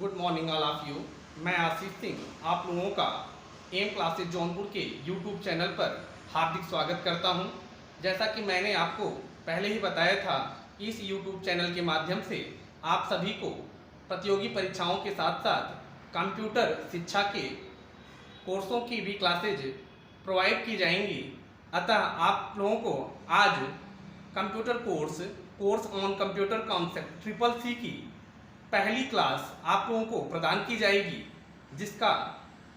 Good morning all of you. मैं आशीष सिंह आप लोगों का एम क्लासेज जौनपुर के यूट्यूब चैनल पर हार्दिक स्वागत करता हूं। जैसा कि मैंने आपको पहले ही बताया था, इस यूट्यूब चैनल के माध्यम से आप सभी को प्रतियोगी परीक्षाओं के साथ साथ कंप्यूटर शिक्षा के कोर्सों की भी क्लासेज प्रोवाइड की जाएंगी। अतः आप लोगों को आज computer course on computer concept triple C की पहली क्लास आप लोगों को प्रदान की जाएगी, जिसका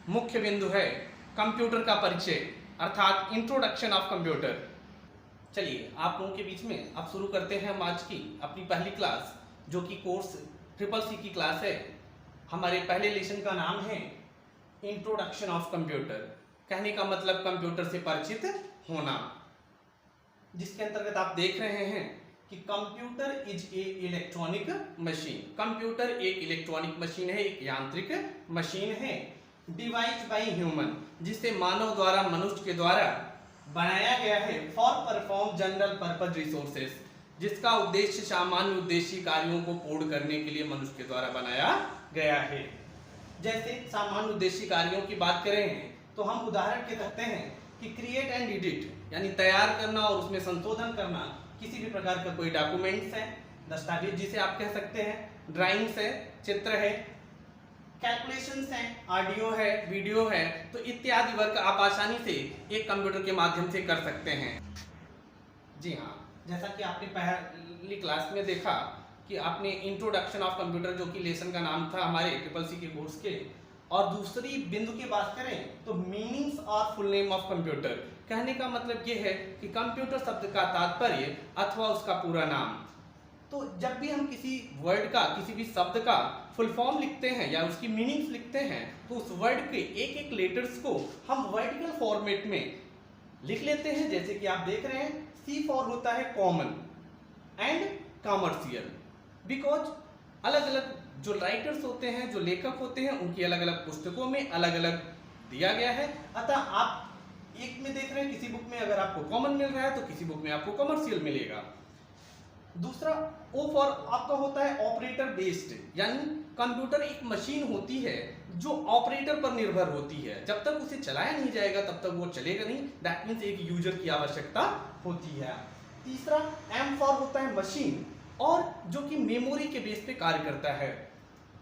मुख्य बिंदु है कंप्यूटर का परिचय अर्थात इंट्रोडक्शन ऑफ कंप्यूटर। चलिए आप लोगों के बीच में अब शुरू करते हैं हम आज की अपनी पहली क्लास, जो कि कोर्स ट्रिपल सी की क्लास है। हमारे पहले लेसन का नाम है इंट्रोडक्शन ऑफ कंप्यूटर। कहने का मतलब कंप्यूटर से परिचित होना, जिसके अंतर्गत आप देख रहे हैं कि computer is a electronic machine. Computer एक इलेक्ट्रॉनिक मशीन है, एक यांत्रिक मशीन है, डिवाइस बाय ह्यूमन, जिसे मानव द्वारा, मनुष्य के द्वारा बनाया गया है for perform general purpose resources, जिसका उद्देश्य सामान्य उद्देश्य कार्यों को पूर्ण करने के लिए मनुष्य के द्वारा बनाया गया है। जैसे सामान्य उद्देश्य कार्यों की बात करें तो हम उदाहरण के सकते हैं कि क्रिएट एंड एडिट, यानी तैयार करना और उसमें संशोधन करना किसी भी प्रकार का कोई डॉक्यूमेंट्स है, दस्तावेज जिसे आप कह सकते हैं, ड्राइंग्स है, चित्र है, कैलकुलेशंस है, ऑडियो है, वीडियो है, तो इत्यादि वर्क आप आसानी से एक कंप्यूटर के माध्यम से कर सकते हैं। जी हाँ, जैसा कि आपने पहली क्लास में देखा कि आपने इंट्रोडक्शन ऑफ कंप्यूटर, जो कि लेसन का नाम था हमारे ट्रिपल सी के कोर्स के, और दूसरी बिंदु की बात करें तो मीनिंग्स और फुल नेम ऑफ कंप्यूटर। कहने का मतलब ये है कि कंप्यूटर शब्द का तात्पर्य अथवा उसका पूरा नाम। तो जब भी हम किसी वर्ड का, किसी भी शब्द का फुल फॉर्म लिखते हैं या उसकी मीनिंग्स लिखते हैं, तो उस वर्ड के एक एक लेटर्स को हम वर्टिकल फॉर्मेट में लिख लेते हैं। जैसे कि आप देख रहे हैं, सी फॉर होता है कॉमन एंड कॉमर्शियल, बिकॉज अलग अलग जो राइटर्स होते हैं, जो लेखक होते हैं, उनकी अलग अलग पुस्तकों में अलग अलग दिया गया है। अतः आप एक में देख रहे हैं, किसी बुक में अगर आपको कॉमन मिल रहा है तो किसी बुक में आपको कमर्शियल मिलेगा। दूसरा ओ फॉर आपका होता है ऑपरेटर बेस्ड, यानी कंप्यूटर एक मशीन होती है जो ऑपरेटर पर निर्भर होती है। जब तक उसे चलाया नहीं जाएगा तब तक वो चलेगा नहीं। दैट मीन्स एक यूजर की आवश्यकता होती है। तीसरा एम फॉर होता है मशीन, और जो कि मेमोरी के बेस पे कार्य करता है।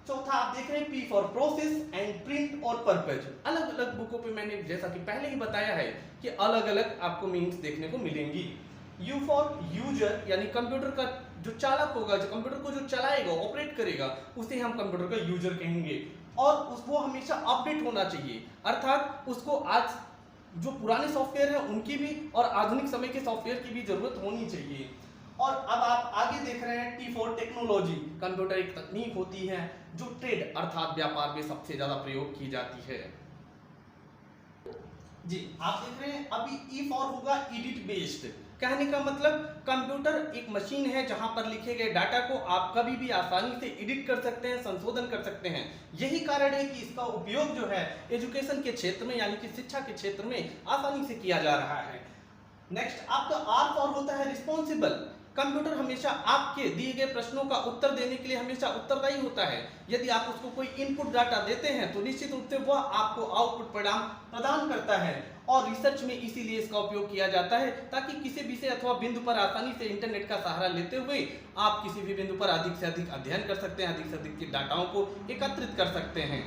चौथा आप देख रहे हैं P for process and print और पर्पज। अलग अलग बुकों पे मैंने जैसा कि पहले ही बताया है कि अलग अलग आपको मीनिंग्स देखने को मिलेंगी। यू फॉर यूजर, यानी कंप्यूटर का जो चालक होगा, जो कंप्यूटर को जो चलाएगा, ऑपरेट करेगा, उसे हम कंप्यूटर का यूजर कहेंगे। और उसको हमेशा अपडेट होना चाहिए, अर्थात उसको आज जो पुराने सॉफ्टवेयर हैं उनकी भी और आधुनिक समय के सॉफ्टवेयर की भी जरूरत होनी चाहिए। और अब आप आगे देख रहे हैं टी फॉर टेक्नोलॉजी। कंप्यूटर एक तकनीक होती है जो ट्रेड अर्थात व्यापार में सबसे ज्यादा प्रयोग की जाती है। जी आप देख रहे हैं अभी ई फॉर होगा एडिट बेस्ड। कहने का मतलब कंप्यूटर एक मशीन है जहां पर लिखे गए डाटा को आप कभी भी आसानी से एडिट कर सकते हैं, संशोधन कर सकते हैं। यही कारण है कि इसका उपयोग जो है एजुकेशन के क्षेत्र में, यानी कि शिक्षा के क्षेत्र में आसानी से किया जा रहा है। नेक्स्ट आपका आर फॉर होता है रिस्पॉन्सिबल। कंप्यूटर हमेशा आपके दिए गए प्रश्नों का उत्तर देने के लिए हमेशा उत्तरदायी होता है। यदि आप उसको कोई इनपुट डाटा देते हैं तो निश्चित रूप से वह आपको आउटपुट परिणाम प्रदान करता है। और रिसर्च में इसीलिए इसका उपयोग किया जाता है, ताकि किसी विषय अथवा बिंदु पर आसानी से इंटरनेट का सहारा लेते हुए आप किसी भी बिंदु पर अधिक से अधिक अध्ययन कर सकते हैं, अधिक से अधिक डाटाओं को एकत्रित कर सकते हैं।